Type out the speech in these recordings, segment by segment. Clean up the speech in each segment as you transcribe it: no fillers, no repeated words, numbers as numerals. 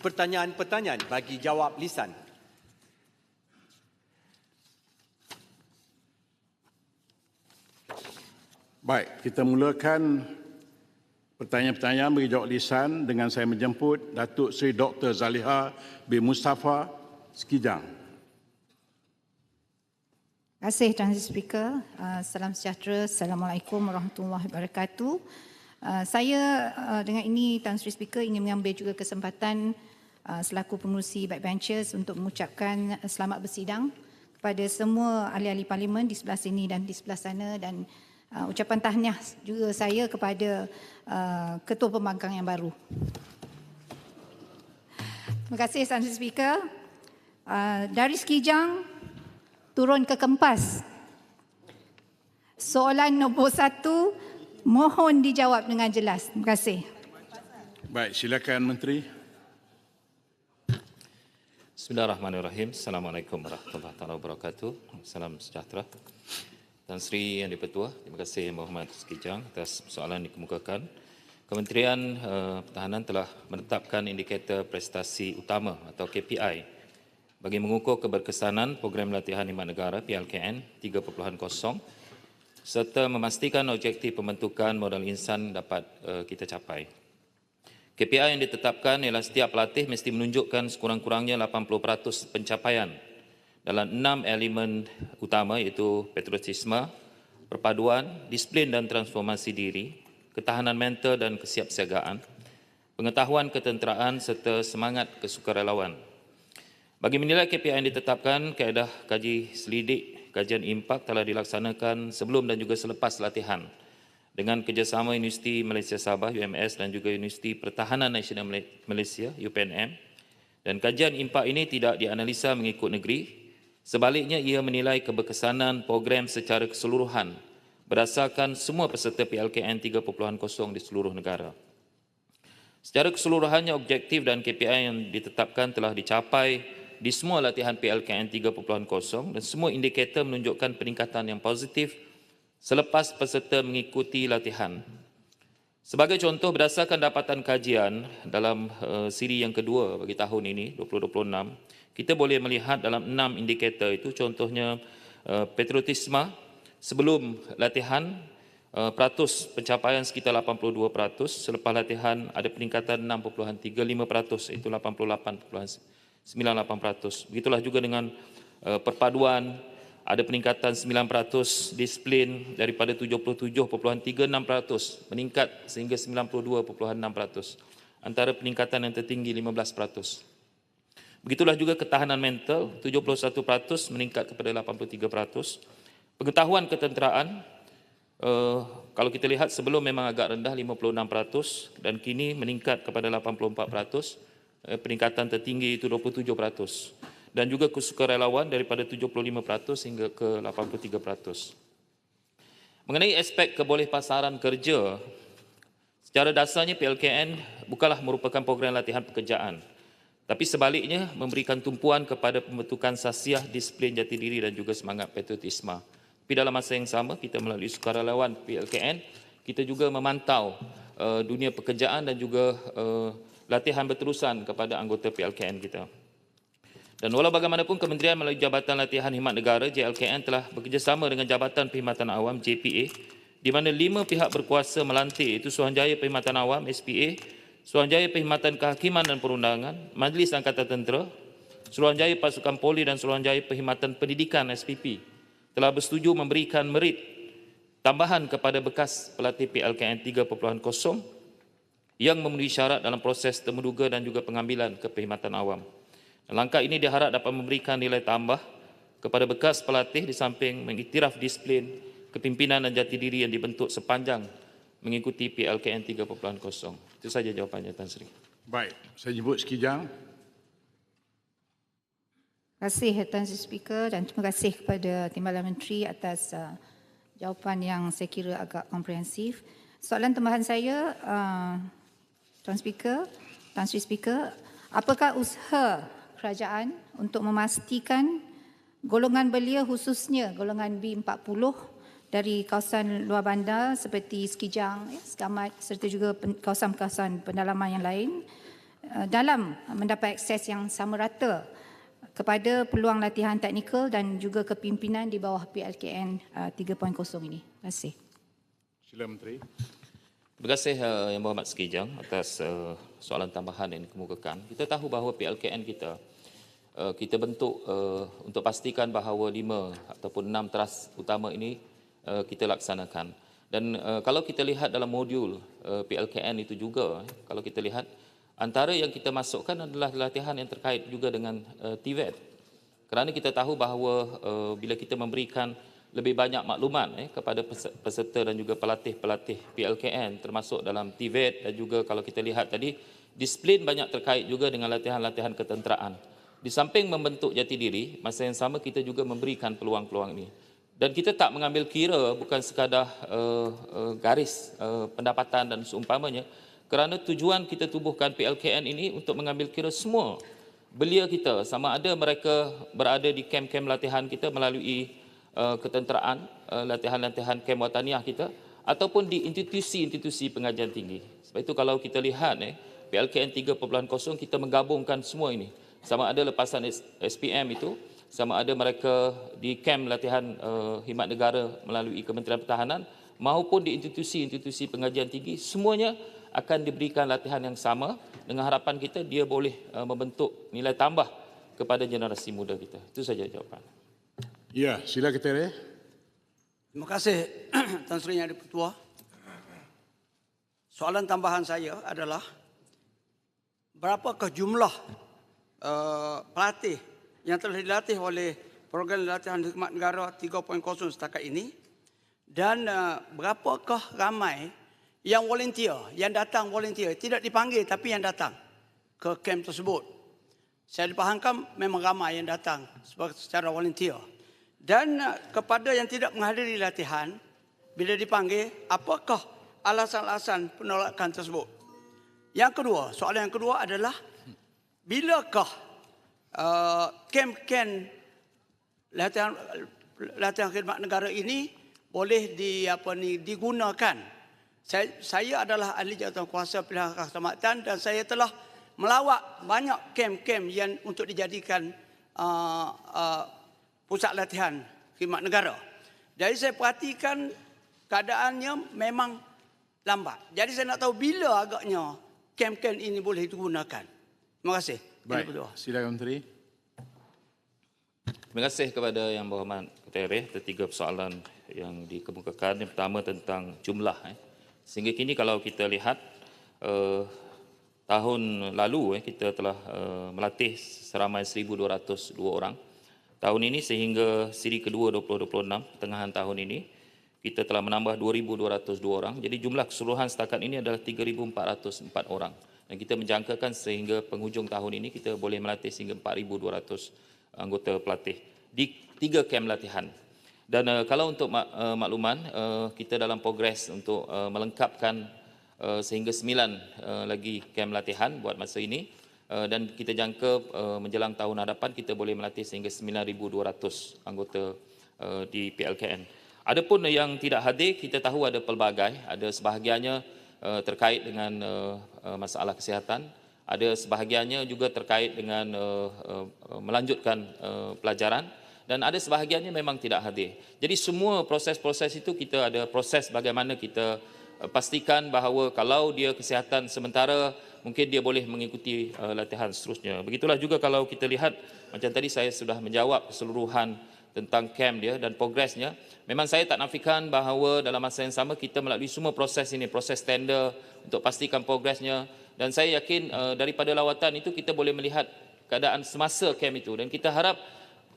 pertanyaan-pertanyaan bagi jawab lisan. Baik, kita mulakan pertanyaan-pertanyaan bagi jawab lisan dengan saya menjemput Datuk Seri Dr. Zaliha bin Mustafa Sekijang. Terima kasih Tuan Speaker. Salam sejahtera. Assalamualaikum warahmatullahi wabarakatuh. Saya dengan ini Tuan Sri Speaker ingin mengambil juga kesempatan selaku pengurusi backbenchers untuk mengucapkan selamat bersidang kepada semua ahli-ahli parlimen di sebelah sini dan di sebelah sana, dan ucapan tahniah juga saya kepada Ketua Pembangkang yang baru. Terima kasih Tuan Sri Speaker. Dari Sekijang turun ke Kempas. Soalan nombor 1 mohon dijawab dengan jelas. Terima kasih. Baik, silakan Menteri. Bismillahirrahmanirrahim. Assalamualaikum warahmatullahi wabarakatuh. Salam sejahtera. Tan Sri Yang di-Pertua, terima kasih Muhammad Sekijang atas soalan dikemukakan. Kementerian Pertahanan telah menetapkan indikator prestasi utama atau KPI bagi mengukur keberkesanan program latihan khidmat negara PLKN 3.0 serta memastikan objektif pembentukan modal insan dapat kita capai. KPI yang ditetapkan ialah setiap pelatih mesti menunjukkan sekurang-kurangnya 80% pencapaian dalam 6 elemen utama, iaitu patriotisme, perpaduan, disiplin dan transformasi diri, ketahanan mental dan kesiapsiagaan, pengetahuan ketenteraan serta semangat kesukarelawan. Bagi menilai KPI yang ditetapkan, kaedah kaji selidik kajian impak telah dilaksanakan sebelum dan juga selepas latihan dengan kerjasama Universiti Malaysia Sabah UMS dan juga Universiti Pertahanan Nasional Malaysia UPNM, dan kajian impak ini tidak dianalisa mengikut negeri, sebaliknya ia menilai keberkesanan program secara keseluruhan berdasarkan semua peserta PLKN 3.0 di seluruh negara. Secara keseluruhannya objektif dan KPI yang ditetapkan telah dicapai di semua latihan PLKN 3.0 dan semua indikator menunjukkan peningkatan yang positif selepas peserta mengikuti latihan. Sebagai contoh, berdasarkan dapatan kajian dalam siri yang kedua bagi tahun ini 2026, kita boleh melihat dalam 6 indikator itu, contohnya patriotisme sebelum latihan peratus pencapaian sekitar 82%, selepas latihan ada peningkatan 6.35%, itu 98.98%. Begitulah juga dengan perpaduan, ada peningkatan 9%, disiplin daripada 77.36% meningkat sehingga 92.6%. Antara peningkatan yang tertinggi 15%. Begitulah juga ketahanan mental 71% meningkat kepada 83%. Pengetahuan ketenteraan kalau kita lihat sebelum memang agak rendah 56% dan kini meningkat kepada 84%. Peningkatan tertinggi itu 27%, dan juga kesukarelawan daripada 75% hingga ke 83%. Mengenai aspek kebolehpasaran kerja, secara dasarnya PLKN bukanlah merupakan program latihan pekerjaan, tapi sebaliknya memberikan tumpuan kepada pembentukan sasiah, disiplin, jati diri dan juga semangat patriotisme. Tapi dalam masa yang sama, kita melalui sukarelawan PLKN, kita juga memantau dunia pekerjaan dan juga latihan berterusan kepada anggota PLKN kita. Dan walau bagaimanapun, Kementerian melalui Jabatan Latihan Khidmat Negara JLKN telah bekerjasama dengan Jabatan Perkhidmatan Awam JPA, di mana 5 pihak berkuasa melantik, iaitu Suruhanjaya Perkhidmatan Awam SPA, Suruhanjaya Perkhidmatan Kehakiman dan Perundangan, Majlis Angkatan Tentera, Suruhanjaya Pasukan Poli dan Suruhanjaya Perkhidmatan Pendidikan SPP telah bersetuju memberikan merit tambahan kepada bekas pelatih PLKN 3.0 yang memenuhi syarat dalam proses temuduga dan juga pengambilan ke perkhidmatan awam. Langkah ini diharap dapat memberikan nilai tambah kepada bekas pelatih di samping mengiktiraf disiplin, kepimpinan dan jati diri yang dibentuk sepanjang mengikuti PLKN 3.0. Itu saja jawapannya, Tan Sri. Baik, saya jemput Sekijang. Terima kasih Tan Sri Speaker, dan terima kasih kepada Timbalan Menteri atas jawapan yang saya kira agak komprehensif. Soalan tambahan saya, Tuan Sri Speaker, apakah usaha kerajaan untuk memastikan golongan belia, khususnya golongan B40 dari kawasan luar bandar seperti Sekijang, Sekamat serta juga kawasan-kawasan pendalaman yang lain dalam mendapat akses yang sama rata kepada peluang latihan teknikal dan juga kepimpinan di bawah PLKN 3.0 ini. Terima kasih. Sila Menteri. Terima kasih Yang Berhormat Sekijang atas soalan tambahan yang dikemukakan. Kita tahu bahawa PLKN kita bentuk untuk pastikan bahawa 5 ataupun 6 teras utama ini kita laksanakan. Dan kalau kita lihat dalam modul PLKN itu juga, kalau kita lihat antara yang kita masukkan adalah latihan yang terkait juga dengan TVET. Kerana kita tahu bahawa bila kita memberikan lebih banyak maklumat kepada peserta dan juga pelatih-pelatih PLKN termasuk dalam TVET dan juga kalau kita lihat tadi disiplin banyak terkait juga dengan latihan-latihan ketenteraan. Di samping membentuk jati diri, masa yang sama kita juga memberikan peluang-peluang ini. Dan kita tak mengambil kira bukan sekadar garis pendapatan dan seumpamanya, kerana tujuan kita tubuhkan PLKN ini untuk mengambil kira semua belia kita, sama ada mereka berada di kem-kem latihan kita melalui ketenteraan, latihan-latihan kem wataniah kita, ataupun di institusi-institusi pengajian tinggi. Sebab itu kalau kita lihat PLKN 3.0 kita menggabungkan semua ini. Sama ada lepasan SPM itu, sama ada mereka di kem latihan khidmat negara melalui Kementerian Pertahanan maupun di institusi-institusi pengajian tinggi, semuanya akan diberikan latihan yang sama dengan harapan kita dia boleh membentuk nilai tambah kepada generasi muda kita. Itu saja jawapan. Ya, sila Ketua. Terima kasih Tan Sri Yang di-Pertua. Soalan tambahan saya adalah berapakah jumlah pelatih yang telah dilatih oleh program latihan khidmat negara 3.0 setakat ini, dan berapakah ramai yang volunteer, yang datang volunteer, tidak dipanggil tapi yang datang ke kem tersebut. Saya dipahamkan memang ramai yang datang secara volunteer. Dan kepada yang tidak menghadiri latihan, bila dipanggil, apakah alasan-alasan penolakan tersebut? Yang kedua, soalan yang kedua adalah, bilakah kem-kem latihan khidmat negara ini boleh digunakan? Saya adalah ahli jawatan kuasa pilihan keselamatan dan saya telah melawat banyak kem-kem yang untuk dijadikan pusat latihan khidmat negara. Jadi saya perhatikan keadaannya memang lambat. Jadi saya nak tahu bila agaknya kem-kem ini boleh digunakan. Terima kasih. Baik, silakan Menteri. Terima kasih kepada Yang Berhormat Ketua atas 3 persoalan yang dikemukakan. Yang pertama tentang jumlah. Sehingga kini kalau kita lihat tahun lalu kita telah melatih seramai 1,202 orang. Tahun ini sehingga siri kedua 2026, pertengahan tahun ini, kita telah menambah 2,202 orang. Jadi jumlah keseluruhan setakat ini adalah 3,404 orang. Dan kita menjangkakan sehingga penghujung tahun ini kita boleh melatih sehingga 4,200 anggota pelatih di 3 kem latihan. Dan kalau untuk makluman, kita dalam progres untuk melengkapkan sehingga 9 lagi kem latihan buat masa ini. Dan kita jangka menjelang tahun hadapan kita boleh melatih sehingga 9,200 anggota di PLKN. Adapun yang tidak hadir, kita tahu ada pelbagai, ada sebahagiannya terkait dengan masalah kesihatan, ada sebahagiannya juga terkait dengan melanjutkan pelajaran, dan ada sebahagiannya memang tidak hadir. Jadi semua proses-proses itu kita ada proses bagaimana kita pastikan bahawa kalau dia kesihatan sementara, mungkin dia boleh mengikuti latihan seterusnya. Begitulah juga kalau kita lihat, macam tadi saya sudah menjawab keseluruhan tentang kem dia dan progresnya. Memang saya tak nafikan bahawa dalam masa yang sama kita melalui semua proses ini, proses tender untuk pastikan progresnya. Dan saya yakin daripada lawatan itu kita boleh melihat keadaan semasa kem itu. Dan kita harap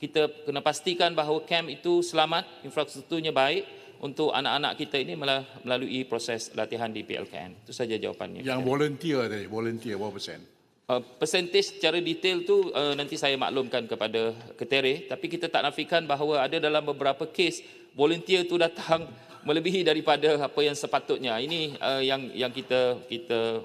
kita kena pastikan bahawa kem itu selamat, infrastrukturnya baik, untuk anak-anak kita ini melalui proses latihan di PLKN. Itu saja jawapannya. Yang volunteer tadi, volunteer berapa persen? Persentage secara detail tu nanti saya maklumkan kepada Ketere, tapi kita tak nafikan bahawa ada dalam beberapa kes volunteer tu datang melebihi daripada apa yang sepatutnya. Ini yang kita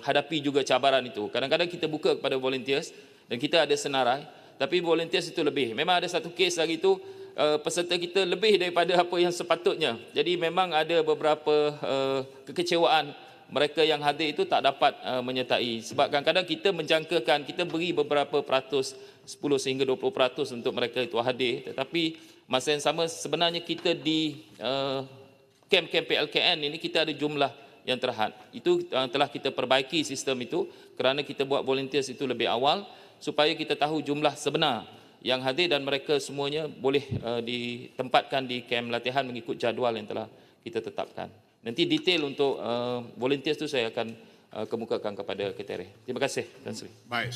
hadapi juga cabaran itu. Kadang-kadang kita buka kepada volunteers dan kita ada senarai, tapi volunteers itu lebih. Memang ada satu kes lagi tu peserta kita lebih daripada apa yang sepatutnya. Jadi memang ada beberapa kekecewaan mereka yang hadir itu tak dapat menyertai. Sebab kadang-kadang kita menjangkakan, kita beri beberapa peratus, 10 sehingga 20% untuk mereka itu hadir. Tetapi masa yang sama sebenarnya kita di kem-kem PLKN ini kita ada jumlah yang terhad. Itu telah kita perbaiki sistem itu kerana kita buat volunteers itu lebih awal supaya kita tahu jumlah sebenar yang hadir dan mereka semuanya boleh ditempatkan di kem latihan mengikut jadual yang telah kita tetapkan. Nanti detail untuk volunteers itu saya akan kemukakan kepada Ketere. Terima kasih, Tan Sri. Baik.